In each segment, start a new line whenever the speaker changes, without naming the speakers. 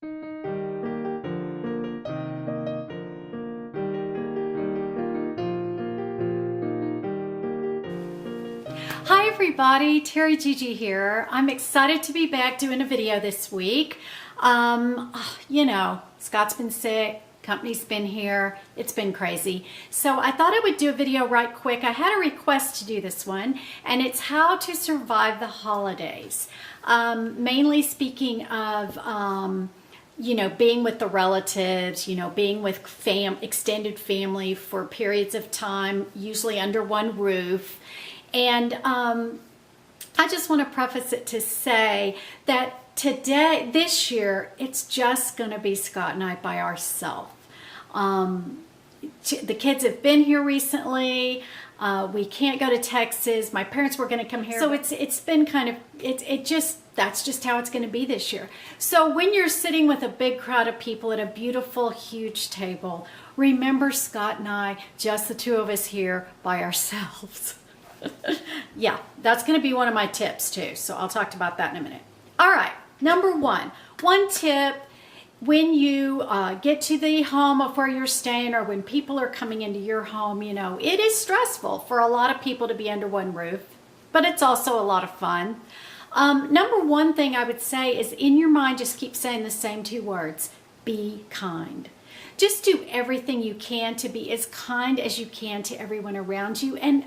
Hi everybody, TeriGigi here. I'm excited to be back doing a video this week. You know, Scott's been sick, company's been here, it's been crazy. So I thought I would do a video right quick. I had a request to do this one, and it's how to survive the holidays. Mainly speaking of you know, being with the relatives, you know, being with extended family for periods of time, usually under one roof. And I just want to preface it to say that this year, it's just going to be Scott and I by ourselves. The kids have been here recently. We can't go to Texas. My parents were going to come here. So it's been kind of, that's just how it's going to be this year. So when you're sitting with a big crowd of people at a beautiful, huge table, remember Scott and I, just the two of us here by ourselves. Yeah, that's going to be one of my tips too. So I'll talk about that in a minute. All right, number one tip, when you get to the home of where you're staying, or when people are coming into your home, you know, it is stressful for a lot of people to be under one roof, but it's also a lot of fun. Number one thing I would say is, in your mind, just keep saying the same two words: be kind. Just do everything you can to be as kind as you can to everyone around you. And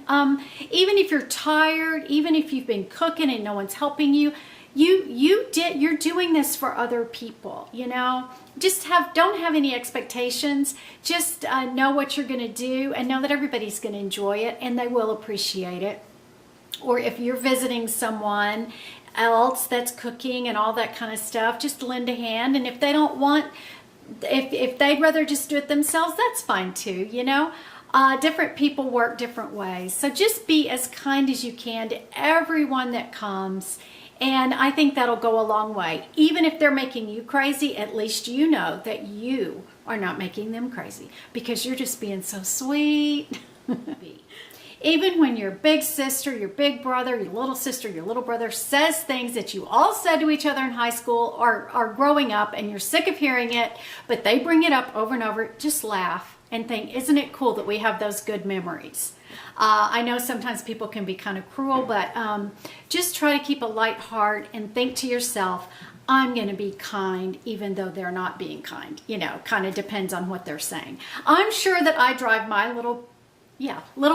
even if you're tired, even if you've been cooking and no one's helping you, you're doing this for other people. You know, just don't have any expectations. Just know what you're going to do, and know that everybody's going to enjoy it and they will appreciate it. Or if you're visiting someone else that's cooking and all that kind of stuff, just lend a hand. And if they don't want, if they'd rather just do it themselves, that's fine too, you know. Different people work different ways. So just be as kind as you can to everyone that comes. And I think that'll go a long way. Even if they're making you crazy, at least you know that you are not making them crazy, because you're just being so sweet. Even when your big sister, your big brother, your little sister, your little brother says things that you all said to each other in high school or are growing up, and you're sick of hearing it, but they bring it up over and over, just laugh and think, isn't it cool that we have those good memories? I know sometimes people can be kind of cruel, but just try to keep a light heart and think to yourself, I'm going to be kind even though they're not being kind. You know, kind of depends on what they're saying. I'm sure that I drive my little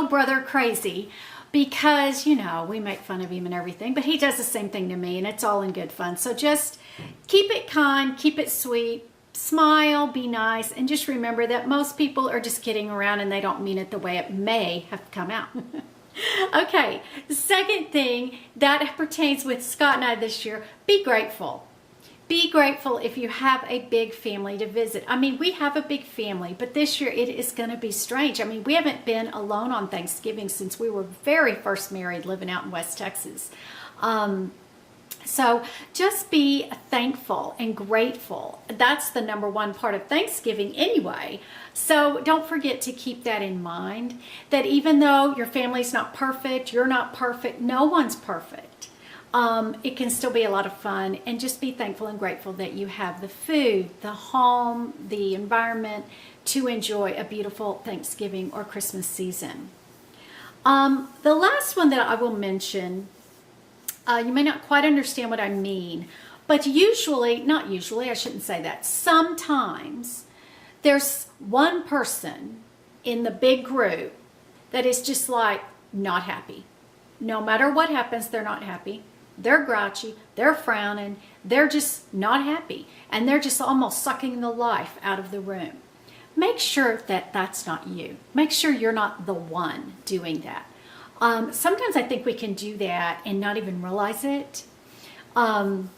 brother crazy, because, you know, we make fun of him and everything, but he does the same thing to me, and it's all in good fun. So just keep it kind, keep it sweet, smile, be nice, and just remember that most people are just kidding around and they don't mean it the way it may have come out. Okay, the second thing that pertains with Scott and I this year, be grateful. Be grateful if you have a big family to visit. I mean, we have a big family, but this year it is going to be strange. I mean, we haven't been alone on Thanksgiving since we were very first married, living out in West Texas. So just be thankful and grateful. That's the number one part of Thanksgiving anyway. So don't forget to keep that in mind, that even though your family's not perfect, you're not perfect, no one's perfect. It can still be a lot of fun, and just be thankful and grateful that you have the food, the home, the environment to enjoy a beautiful Thanksgiving or Christmas season. The last one that I will mention, you may not quite understand what I mean, but not usually, I shouldn't say that. Sometimes there's one person in the big group that is just like not happy. No matter what happens, they're not happy. They're grouchy, they're frowning, they're just not happy, and they're just almost sucking the life out of the room. Make sure that that's not you. Make sure you're not the one doing that. Sometimes I think we can do that and not even realize it. And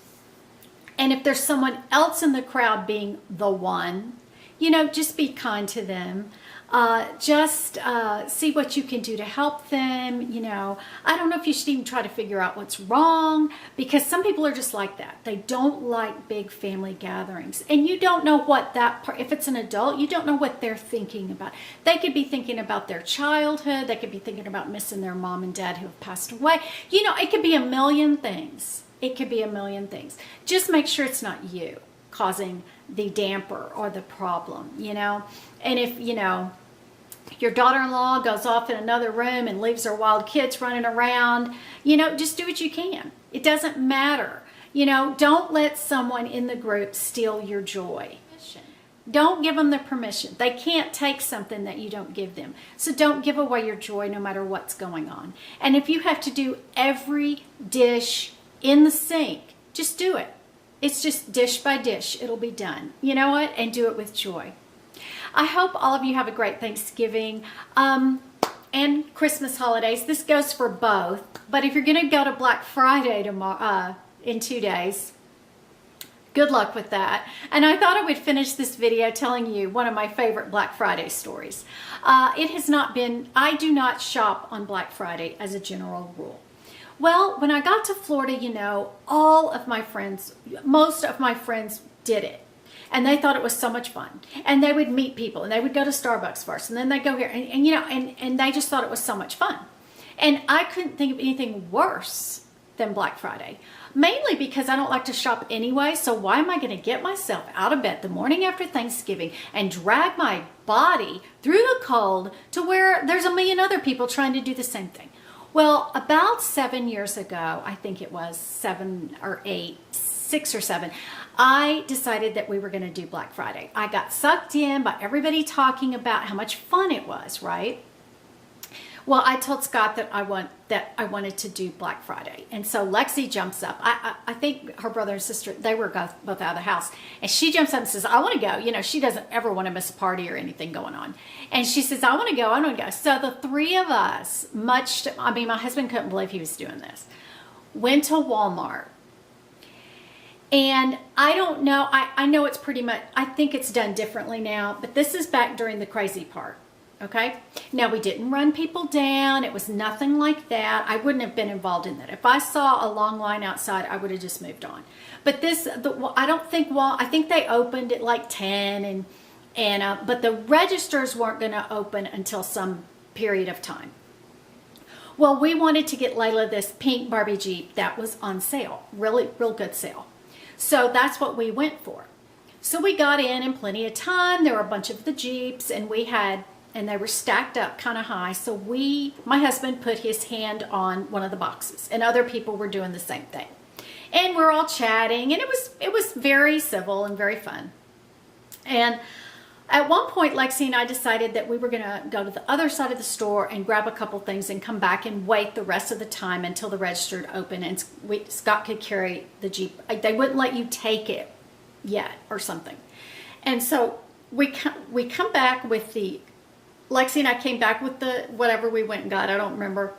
if there's someone else in the crowd being the one, you know, just be kind to them. Just see what you can do to help them. You know, I don't know if you should even try to figure out what's wrong, because some people are just like that. They don't like big family gatherings, and you don't know what if it's an adult, you don't know what they're thinking about. They could be thinking about their childhood. They could be thinking about missing their mom and dad who have passed away. You know, it could be a million things. It could be a million things. Just make sure it's not you. causing the damper or the problem, you know. And if, you know, your daughter-in-law goes off in another room and leaves her wild kids running around, you know, just do what you can. It doesn't matter. You know, don't let someone in the group steal your joy. Don't give them the permission. They can't take something that you don't give them. So don't give away your joy no matter what's going on. And if you have to do every dish in the sink, just do it. It's just dish by dish. It'll be done. You know what? And do it with joy. I hope all of you have a great Thanksgiving and Christmas holidays. This goes for both. But if you're going to go to Black Friday tomorrow, in 2 days, good luck with that. And I thought I would finish this video telling you one of my favorite Black Friday stories. It has not been, I do not shop on Black Friday as a general rule. Well, when I got to Florida, you know, all of my friends, most of my friends did it. And they thought it was so much fun. And they would meet people and they would go to Starbucks first and then they'd go here and you know, and they just thought it was so much fun. And I couldn't think of anything worse than Black Friday. Mainly because I don't like to shop anyway, so why am I going to get myself out of bed the morning after Thanksgiving and drag my body through the cold to where there's a million other people trying to do the same thing? Well, about 7 years ago, I think it was 7 or 8, 6 or 7, I decided that we were going to do Black Friday. I got sucked in by everybody talking about how much fun it was, right? Well, I told Scott that I wanted to do Black Friday. And so Lexi jumps up. I think her brother and sister, they were both out of the house. And she jumps up and says, I want to go. You know, she doesn't ever want to miss a party or anything going on. And she says, I want to go, I want to go. So the three of us, my husband couldn't believe he was doing this, went to Walmart. And I don't know, I know it's pretty much, I think it's done differently now, but this is back during the crazy part. Okay. Now we didn't run people down. It was nothing like that. I wouldn't have been involved in that. If I saw a long line outside, I would have just moved on. But I think they opened at like 10 but the registers weren't going to open until some period of time. Well, we wanted to get Layla this pink Barbie Jeep that was on sale, real good sale. So that's what we went for. So we got in plenty of time. There were a bunch of the Jeeps and they were stacked up kind of high. So my husband put his hand on one of the boxes and other people were doing the same thing. And we're all chatting and it was very civil and very fun. And at one point, Lexi and I decided that we were going to go to the other side of the store and grab a couple things and come back and wait the rest of the time until the register opened and Scott could carry the Jeep. They wouldn't let you take it yet or something. And so we come back with Lexi and I came back with the whatever we went and got, I don't remember.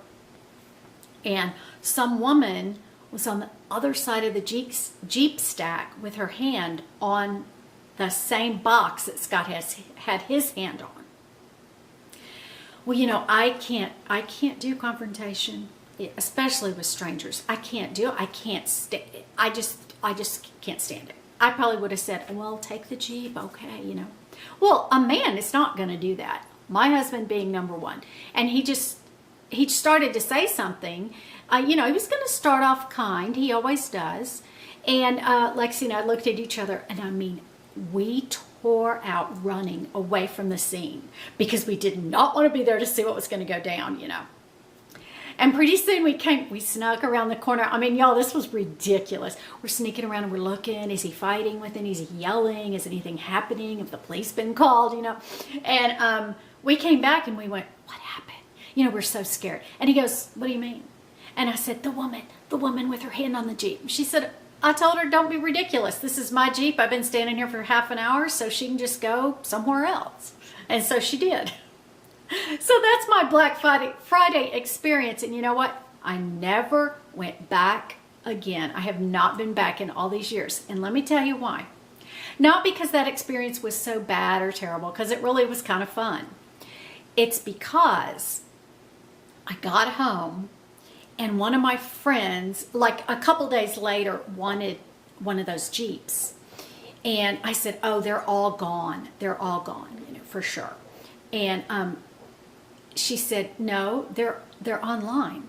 And some woman was on the other side of the Jeep stack with her hand on the same box that Scott had his hand on. Well, you know, I can't do confrontation, especially with strangers. I can't do it. I just can't stand it. I probably would have said, well, take the Jeep, okay, you know. Well, a man is not going to do that. My husband being number one. And he started to say something. You know, he was going to start off kind. He always does. And Lexi and I looked at each other, and I mean, we tore out running away from the scene because we did not want to be there to see what was going to go down, you know. And pretty soon we snuck around the corner. I mean, y'all, this was ridiculous. We're sneaking around and we're looking. Is he fighting with him? Is he yelling? Is anything happening? Have the police been called, you know? And we came back and we went, what happened? You know, we're so scared. And he goes, what do you mean? And I said, the woman with her hand on the Jeep. She said, I told her, don't be ridiculous. This is my Jeep. I've been standing here for half an hour so she can just go somewhere else. And so she did. So that's my Black Friday experience. And you know what? I never went back again. I have not been back in all these years. And let me tell you why. Not because that experience was so bad or terrible, because it really was kind of fun. It's because I got home and one of my friends, like a couple days later, wanted one of those Jeeps. And I said, oh, they're all gone. They're all gone, you know, for sure. And she said, no, they're online.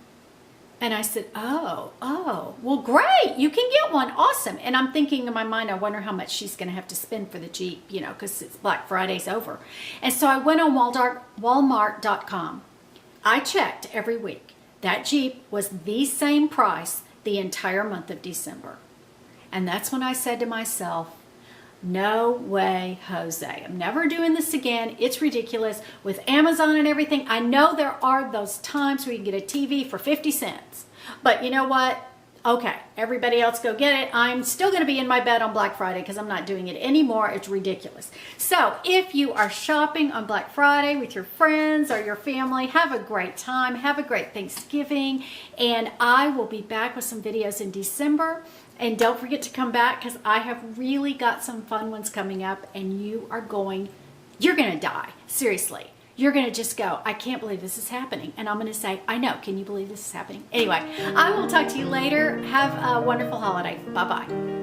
And I said, well, great. You can get one. Awesome. And I'm thinking in my mind, I wonder how much she's going to have to spend for the Jeep, you know, because it's Black Friday's over. And so I went on Walmart.com. I checked every week. That Jeep was the same price the entire month of December. And that's when I said to myself, no way, Jose. I'm never doing this again. It's ridiculous. With Amazon and everything, I know there are those times where you can get a TV for 50 cents. But you know what? Okay, everybody else go get it. I'm still going to be in my bed on Black Friday because I'm not doing it anymore. It's ridiculous. So if you are shopping on Black Friday with your friends or your family, have a great time. Have a great Thanksgiving. And I will be back with some videos in December. And don't forget to come back because I have really got some fun ones coming up, and you're going to die. Seriously. You're going to just go, I can't believe this is happening. And I'm going to say, I know. Can you believe this is happening? Anyway, I will talk to you later. Have a wonderful holiday. Bye-bye.